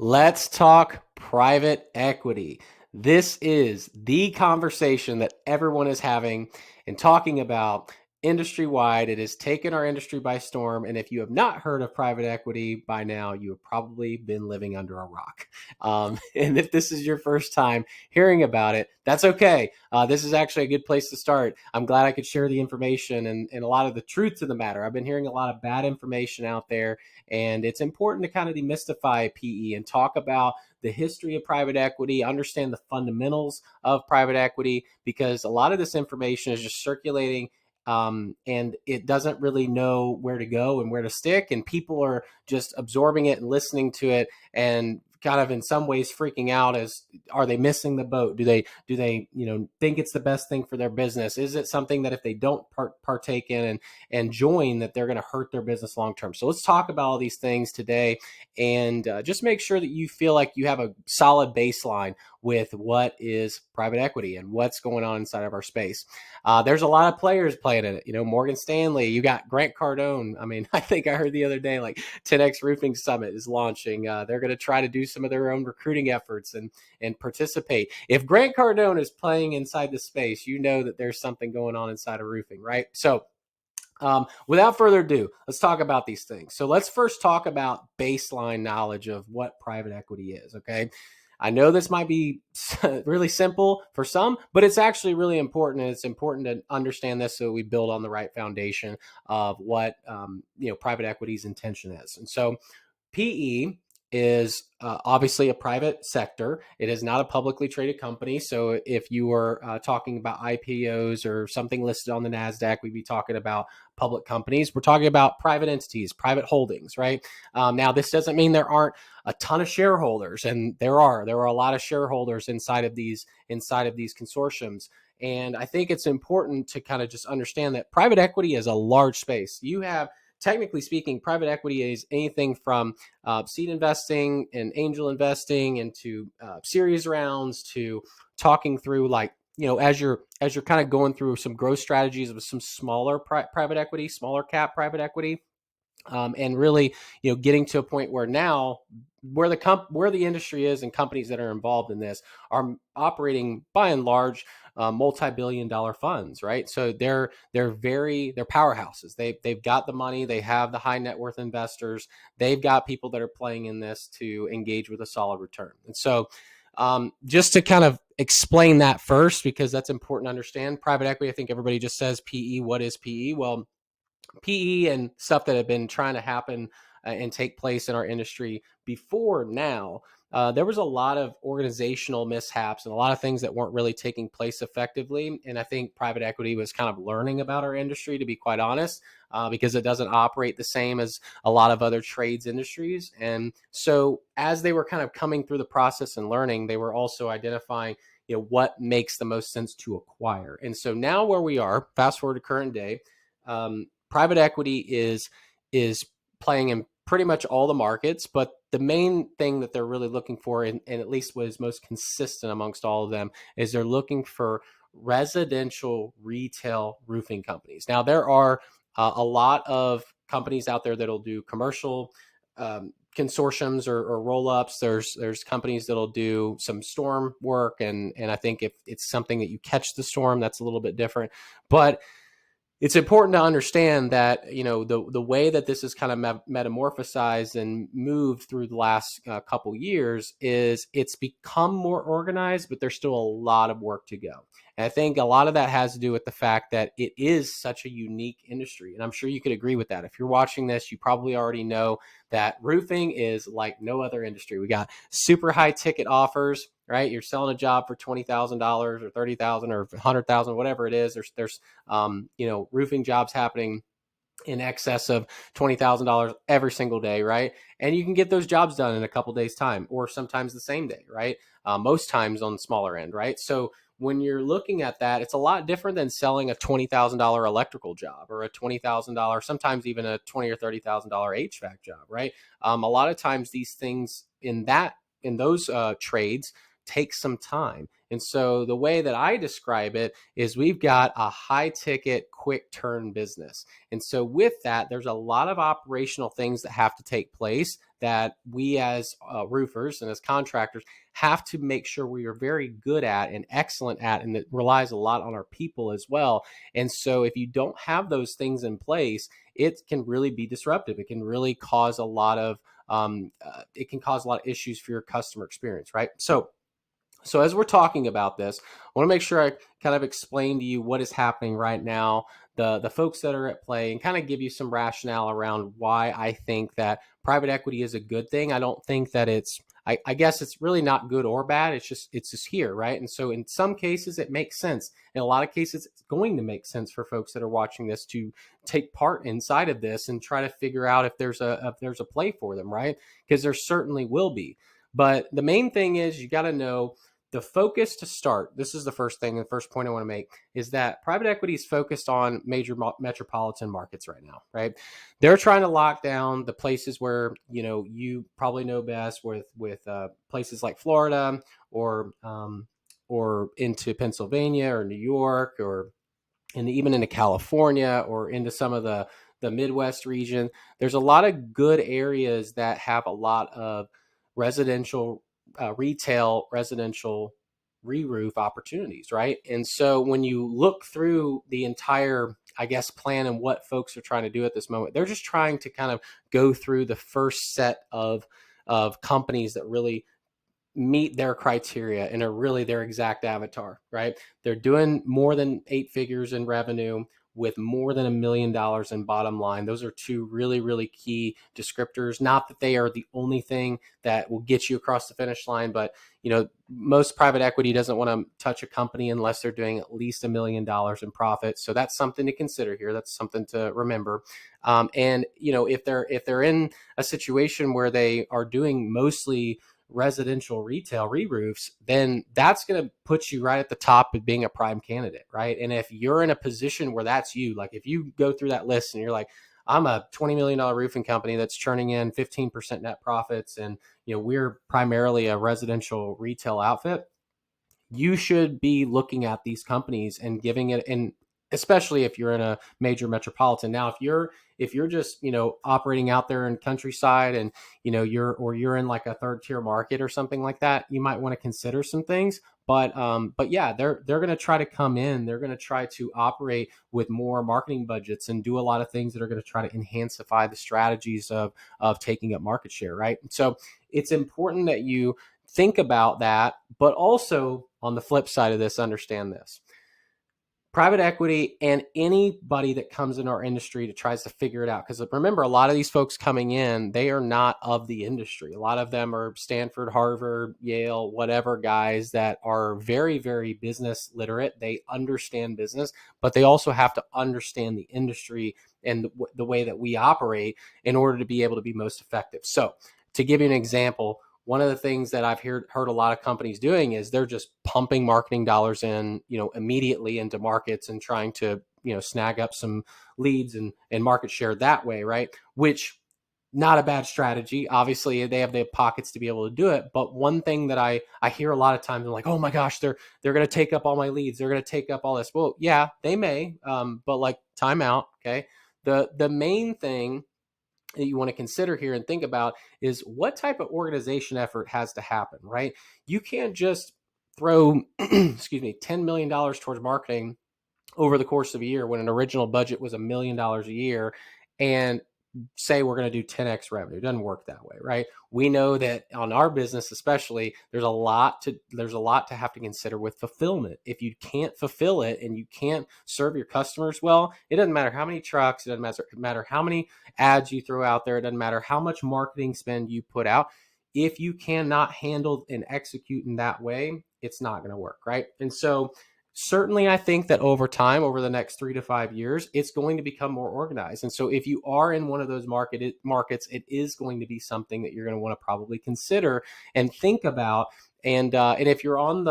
Let's talk private equity. This is the conversation that everyone is having and talking about industry wide. It has taken our industry by storm. And if you have not heard of private equity by now, you have probably been living under a rock. And if this is your first time hearing about it, that's okay. This is actually a good place to start. I'm glad I could share the information and a lot of the truth to the matter. I've been hearing a lot of bad information out there, and it's important to kind of demystify PE and talk about the history of private equity, understand the fundamentals of private equity, because a lot of this information is just circulating, and it doesn't really know where to go and where to stick. And people are just absorbing it and listening to it and kind of in some ways freaking out as, are they missing the boat? Do they think it's the best thing for their business? Is it something that if they don't partake in and join, that they're going to hurt their business long term? So let's talk about all these things today, and just make sure that you feel like you have a solid baseline with what is private equity and what's going on inside of our space. There's a lot of players playing in it. Morgan Stanley, you got Grant Cardone. I mean, I think I heard the other day, like 10X Roofing Summit is launching. They're going to try to do some of their own recruiting efforts and participate. If Grant Cardone is playing inside the space, you know that there's something going on inside of roofing, right? So without further ado, let's talk about these things. So let's first talk about baseline knowledge of what private equity is, okay? I know this might be really simple for some, but it's actually really important. And it's important to understand this so we build on the right foundation of what private equity's intention is. And so PE is obviously a private sector. It is not a publicly traded company. So if you were talking about IPOs or something listed on the NASDAQ, we'd be talking about public companies. We're talking about private entities, private holdings, right? Now, this doesn't mean there aren't a ton of shareholders, and there are a lot of shareholders inside of these consortiums. And I think it's important to kind of just understand that private equity is a large space. You have, technically speaking, private equity is anything from seed investing and angel investing into series rounds to talking through, like, as you're kind of going through some growth strategies with some smaller private equity, smaller cap private equity, and really, getting to a point where now where the industry is and companies that are involved in this are operating by and large multi-billion-dollar funds, right? So they're powerhouses. They've got the money, they have the high net worth investors, they've got people that are playing in this to engage with a solid return. And so just to kind of explain that first, because that's important to understand, private equity, I think everybody just says PE. What is PE? Well, PE and stuff that have been trying to happen and take place in our industry before now, there was a lot of organizational mishaps and a lot of things that weren't really taking place effectively. And I think private equity was kind of learning about our industry, to be quite honest, because it doesn't operate the same as a lot of other trades industries. And so as they were kind of coming through the process and learning, they were also identifying what makes the most sense to acquire. And so now where we are, fast forward to current day, private equity is playing in pretty much all the markets, but the main thing that they're really looking for, and at least what is most consistent amongst all of them, is they're looking for residential retail roofing companies. Now, there are a lot of companies out there that'll do commercial consortiums or roll-ups. There's companies that'll do some storm work, and I think if it's something that you catch the storm, that's a little bit different. But it's important to understand that the way that this is kind of metamorphosized and moved through the last couple years is it's become more organized, but there's still a lot of work to go. And I think a lot of that has to do with the fact that it is such a unique industry. And I'm sure you could agree with that. If you're watching this, you probably already know that roofing is like no other industry. We got super high ticket offers, right? You're selling a job for $20,000 or $30,000 or $100,000, whatever it is. There's roofing jobs happening in excess of $20,000 every single day, right? And you can get those jobs done in a couple days' time, or sometimes the same day, right? Most times on the smaller end, right? So when you're looking at that, it's a lot different than selling a $20,000 electrical job or a $20,000, sometimes even a $20,000 or $30,000 HVAC job, right? A lot of times these things in those trades takes some time. And so the way that I describe it is we've got a high ticket, quick turn business. And so with that, there's a lot of operational things that have to take place that we as roofers and as contractors have to make sure we are very good at and excellent at, and that relies a lot on our people as well. And so if you don't have those things in place, it can really be disruptive. It can really cause a lot of issues for your customer experience, right? So as we're talking about this, I want to make sure I kind of explain to you what is happening right now, the folks that are at play, and kind of give you some rationale around why I think that private equity is a good thing. I don't think that I guess it's really not good or bad. It's just here, right? And so in some cases it makes sense. In a lot of cases, it's going to make sense for folks that are watching this to take part inside of this and try to figure out if there's a play for them, right? Because there certainly will be. But the main thing is you got to know the focus to start. This is the first thing, the first point I want to make is that private equity is focused on major metropolitan markets right now, right? They're trying to lock down the places where, you probably know best with places like Florida or into Pennsylvania or New York or and even into California or into some of the Midwest region. There's a lot of good areas that have a lot of residential, retail, residential re-roof opportunities, right? And so when you look through the entire, I guess, plan and what folks are trying to do at this moment, they're just trying to kind of go through the first set of companies that really meet their criteria and are really their exact avatar, right? They're doing more than 8 figures in revenue with more than $1 million in bottom line. Those are two really, really key descriptors. Not that they are the only thing that will get you across the finish line, but most private equity doesn't want to touch a company unless they're doing at least $1 million in profit. So that's something to consider here. That's something to remember. And if they're in a situation where they are doing mostly residential retail re-roofs, then that's going to put you right at the top of being a prime candidate, right? And if you're in a position where that's you, like if you go through that list and you're like, I'm a $20 million roofing company that's churning in 15% net profits, and we're primarily a residential retail outfit, you should be looking at these companies and giving it, and especially if you're in a major metropolitan. Now, if you're just operating out there in countryside and you're in like a third tier market or something like that, you might want to consider some things. But yeah, they're going to try to come in. They're going to try to operate with more marketing budgets and do a lot of things that are going to try to enhancify the strategies of taking up market share, right? So it's important that you think about that, but also on the flip side of this, understand this. Private equity and anybody that comes in our industry to tries to figure it out. Because remember, a lot of these folks coming in, they are not of the industry. A lot of them are Stanford, Harvard, Yale, whatever guys that are very, very business literate. They understand business, but they also have to understand the industry and the way that we operate in order to be able to be most effective. So to give you an example, one of the things that I've heard a lot of companies doing is they're just pumping marketing dollars in, immediately into markets and trying to, snag up some leads and market share that way, right? Which, not a bad strategy. Obviously, they have the pockets to be able to do it. But one thing that I hear a lot of times, I'm like, oh my gosh, they're going to take up all my leads. They're going to take up all this. Well, yeah, they may, but like time out. Okay. The main thing that you want to consider here and think about is what type of organization effort has to happen, right? You can't just throw, excuse me, $10 million towards marketing over the course of a year when an original budget was $1 million a year and say we're going to do 10x revenue. It doesn't work that way, right? We know that on our business, especially, there's a lot to have to consider with fulfillment. If you can't fulfill it and you can't serve your customers well, it doesn't matter how many trucks, it doesn't matter how many ads you throw out there, it doesn't matter how much marketing spend you put out. If you cannot handle and execute in that way, it's not going to work, right? And so certainly, I think that over time, over the next 3 to 5 years, it's going to become more organized. And so if you are in one of those markets, it is going to be something that you're going to want to probably consider and think about. And if you're on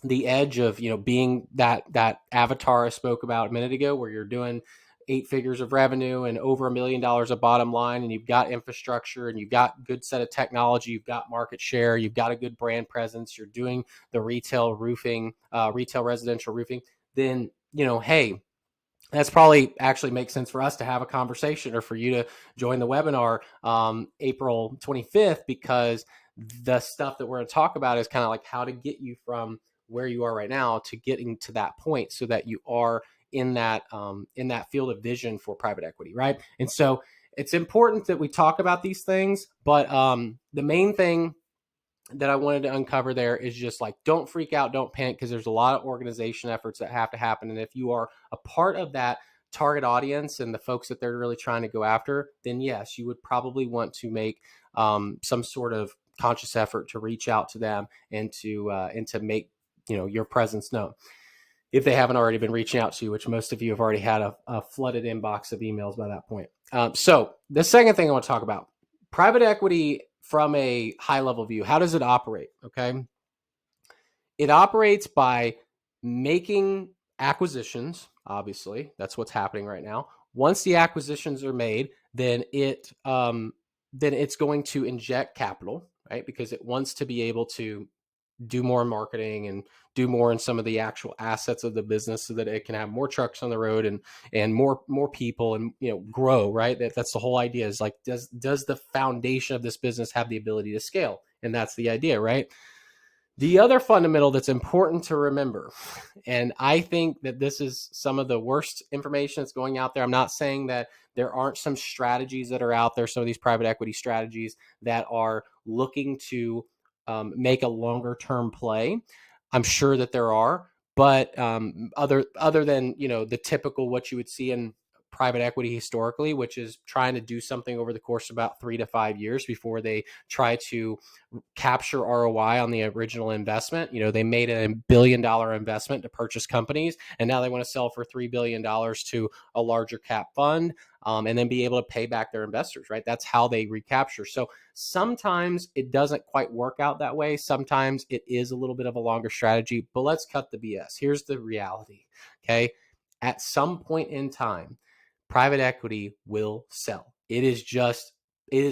the edge of being that avatar I spoke about a minute ago, where you're doing 8 figures of revenue and over $1 million of bottom line, and you've got infrastructure and you've got a good set of technology, you've got market share, you've got a good brand presence, you're doing the retail roofing, retail residential roofing, then, hey, that's probably actually makes sense for us to have a conversation, or for you to join the webinar April 25th, because the stuff that we're going to talk about is kind of like how to get you from where you are right now to getting to that point, so that you are in that field of vision for private equity, right? And so it's important that we talk about these things, but the main thing that I wanted to uncover there is just like, don't freak out, don't panic, because there's a lot of organization efforts that have to happen. And if you are a part of that target audience and the folks that they're really trying to go after, then yes, you would probably want to make some sort of conscious effort to reach out to them and to make your presence known, if they haven't already been reaching out to you, which most of you have already had a flooded inbox of emails by that point. So the second thing I want to talk about, private equity from a high level view. How does it operate? Okay. It operates by making acquisitions. Obviously, that's what's happening right now. Once the acquisitions are made, then it's going to inject capital, right? Because it wants to be able to do more marketing and do more in some of the actual assets of the business, so that it can have more trucks on the road and more people, and grow, right? That's the whole idea, is like, does the foundation of this business have the ability to scale? And that's the idea, right? The other fundamental that's important to remember, and I think that this is some of the worst information that's going out there. I'm not saying that there aren't some strategies that are out there, some of these private equity strategies that are looking to make a longer term play. I'm sure that there are, but other than the typical what you would see in private equity historically, which is trying to do something over the course of about 3 to 5 years before they try to capture ROI on the original investment. They made a $1 billion investment to purchase companies, and now they want to sell for $3 billion to a larger cap fund, and then be able to pay back their investors, right? That's how they recapture. So sometimes it doesn't quite work out that way. Sometimes it is a little bit of a longer strategy, but let's cut the BS. Here's the reality, okay? At some point in time, private equity will sell. It is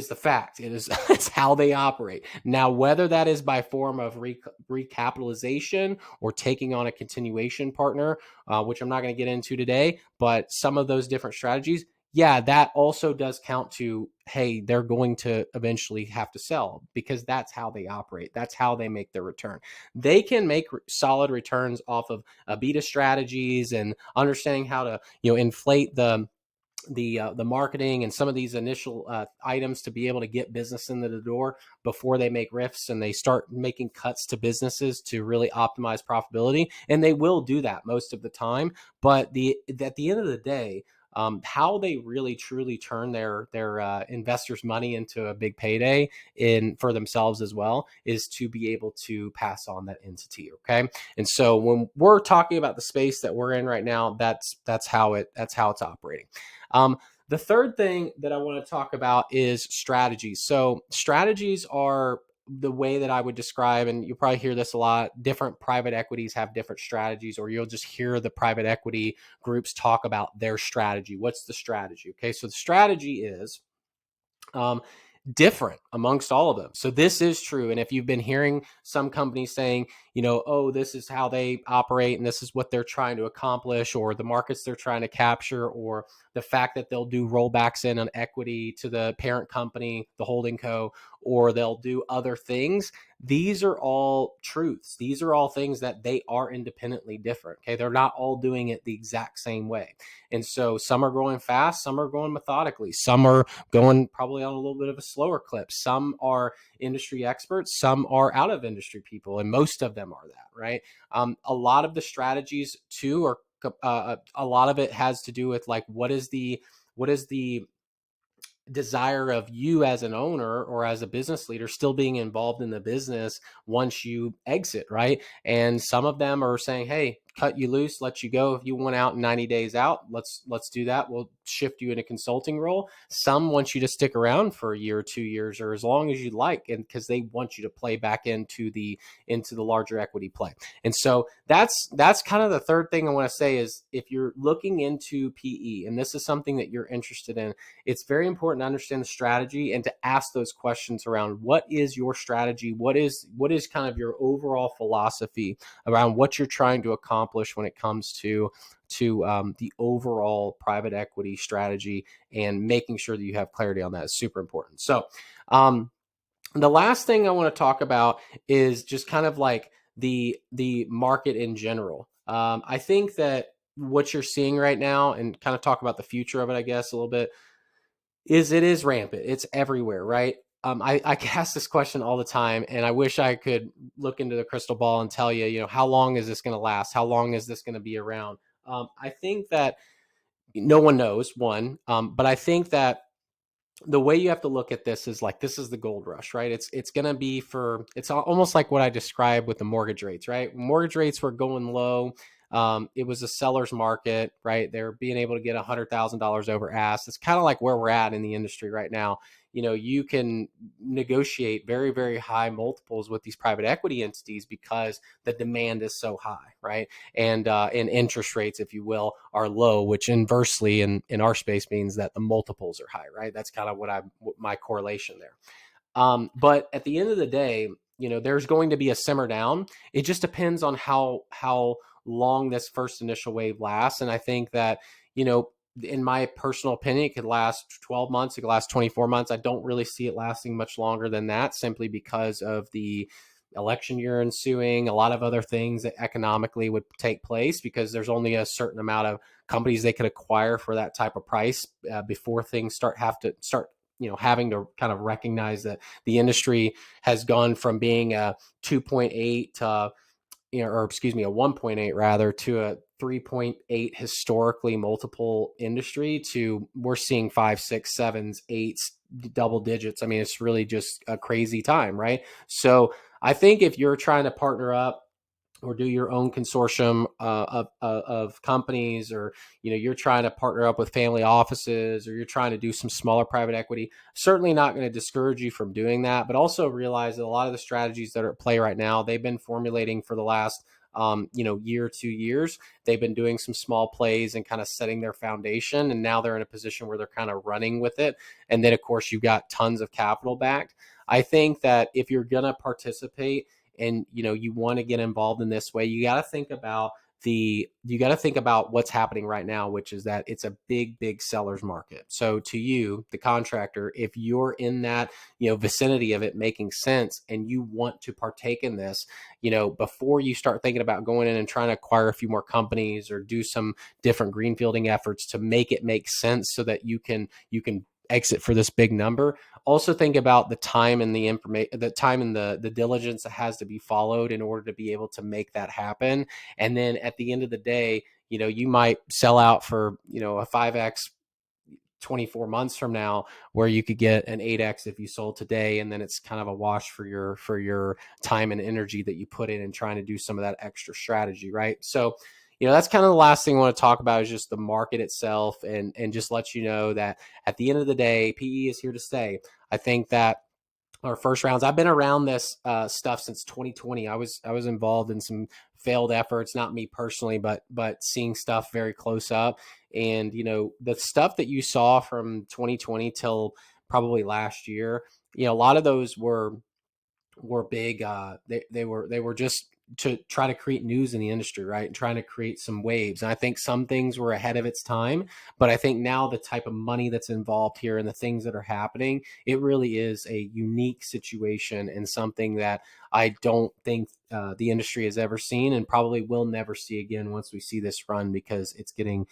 the fact. It's how they operate. Now, whether that is by form of recapitalization or taking on a continuation partner, which I'm not going to get into today, but some of those different strategies, yeah, that also does count to, hey, they're going to eventually have to sell, because that's how they operate. That's how they make their return. They can make solid returns off of beta strategies and understanding how to, inflate the marketing and some of these initial items to be able to get business into the door before they make rifts and they start making cuts to businesses to really optimize profitability. And they will do that most of the time. But at the end of the day, how they really truly turn their investors' money into a big payday for themselves as well is to be able to pass on that entity. Okay, and so when we're talking about the space that we're in right now, that's how it's operating. The third thing that I want to talk about is strategies. So strategies are the way that I would describe, and you'll probably hear this a lot, different private equities have different strategies, or you'll just hear the private equity groups talk about their strategy. What's the strategy? Okay, so the strategy is different amongst all of them. So this is true. And if you've been hearing some companies saying, oh, this is how they operate and this is what they're trying to accomplish, or the markets they're trying to capture, or the fact that they'll do rollbacks in on equity to the parent company, the holding co, or they'll do other things. These are all truths. These are all things that they are independently different. Okay. They're not all doing it the exact same way. And so some are going fast, some are going methodically, some are going probably on a little bit of a slower clip. Some are industry experts, some are out of industry people, and most of them are that, right? A lot of the strategies too, or a lot of it has to do with like, what is the desire of you as an owner or as a business leader still being involved in the business once you exit, right? And some of them are saying, hey, cut you loose, let you go. If you want out in 90 days out, let's do that. We'll shift you in a consulting role. Some want you to stick around for a year or 2 years, or as long as you like, and because they want you to play back into the larger equity play. And so that's kind of the third thing I want to say is, if you're looking into PE and this is something that you're interested in, it's very important to understand the strategy and to ask those questions around what is your strategy, what is kind of your overall philosophy around what you're trying to accomplish when it comes to the overall private equity strategy, and making sure that you have clarity on that is super important. So the last thing I want to talk about is just kind of like the market in general. I think that what you're seeing right now, and kind of talk about the future of it, I guess, a little bit, is it is rampant. It's everywhere, right? I ask this question all the time, and I wish I could look into the crystal ball and tell you, how long is this going to last? How long is this going to be around? I think that no one knows, one, but I think that the way you have to look at this is like, this is the gold rush, right? It's going to be it's almost like what I described with the mortgage rates, right? Mortgage rates were going low. It was a seller's market, right? They're being able to get $100,000 over ask. It's kind of like where we're at in the industry right now. You can negotiate very, very high multiples with these private equity entities because the demand is so high, right? And interest rates, if you will, are low, which inversely in our space means that the multiples are high, right? That's kind of what my correlation there. But at the end of the day, there's going to be a simmer down. It just depends on how long this first initial wave lasts. And I think that, in my personal opinion, it could last 12 months. It could last 24 months. I don't really see it lasting much longer than that, simply because of the election year ensuing, a lot of other things that economically would take place, because there's only a certain amount of companies they could acquire for that type of price before things having to kind of recognize that the industry has gone from being a 2.8 to, or excuse me, a 1.8 rather, to a 3.8 historically multiple industry, to we're seeing 5, 6, 7s, 8s, double digits. I mean, it's really just a crazy time, right? So I think if you're trying to partner up or do your own consortium of companies, or you're trying to partner up with family offices, or you're trying to do some smaller private equity, certainly not going to discourage you from doing that, but also realize that a lot of the strategies that are at play right now, they've been formulating for the last year, 2 years. They've been doing some small plays and kind of setting their foundation, and now they're in a position where they're kind of running with it. And then of course you've got tons of capital backed. I think that if you're going to participate and you want to get involved in this way, you got to think about what's happening right now, which is that it's a big seller's market. So to you, the contractor, if you're in that vicinity of it making sense, and you want to partake in this, before you start thinking about going in and trying to acquire a few more companies or do some different greenfielding efforts to make it make sense so that you can exit for this big number, also think about the time and the information, the time and the diligence that has to be followed in order to be able to make that happen. And then at the end of the day, you might sell out for a 5x 24 months from now, where you could get an 8x if you sold today, and then it's kind of a wash for your time and energy that you put in trying to do some of that extra strategy, right? So that's kind of the last thing I want to talk about, is just the market itself, and just let you know that at the end of the day, PE is here to stay. I think that our first rounds, I've been around this stuff since 2020. I was involved in some failed efforts, not me personally, but seeing stuff very close up. And the stuff that you saw from 2020 till probably last year, a lot of those were big. They were just to try to create news in the industry, right? And trying to create some waves. And I think some things were ahead of its time, but I think now the type of money that's involved here and the things that are happening, it really is a unique situation, and something that I don't think the industry has ever seen, and probably will never see again once we see this run, because it's getting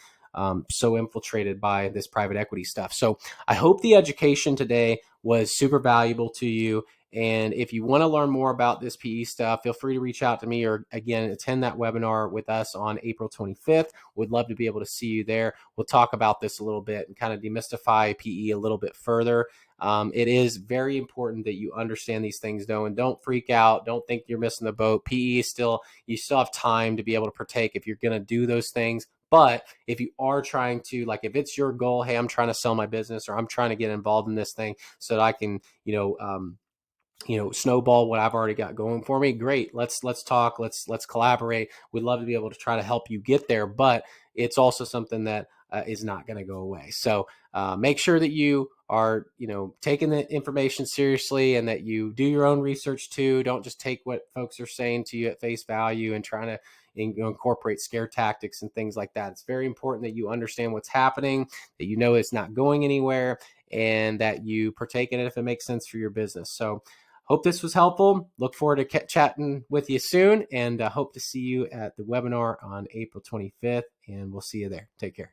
so infiltrated by this private equity stuff. So I hope the education today was super valuable to you. And if you want to learn more about this PE stuff, feel free to reach out to me, or again, attend that webinar with us on April 25th. We'd love to be able to see you there. We'll talk about this a little bit and kind of demystify PE a little bit further. It is very important that you understand these things, though, and don't freak out. Don't think you're missing the boat. PE is still, you still have time to be able to partake if you're going to do those things. But if you are trying to, like, if it's your goal, hey, I'm trying to sell my business, or I'm trying to get involved in this thing so that I can, snowball what I've already got going for me. Great. Let's talk. Let's collaborate. We'd love to be able to try to help you get there, but it's also something that is not going to go away. So make sure that you are, taking the information seriously, and that you do your own research too. Don't just take what folks are saying to you at face value and trying to incorporate scare tactics and things like that. It's very important that you understand what's happening, that you know it's not going anywhere, and that you partake in it if it makes sense for your business. So hope this was helpful. Look forward to chatting with you soon, and hope to see you at the webinar on April 25th, and we'll see you there. Take care.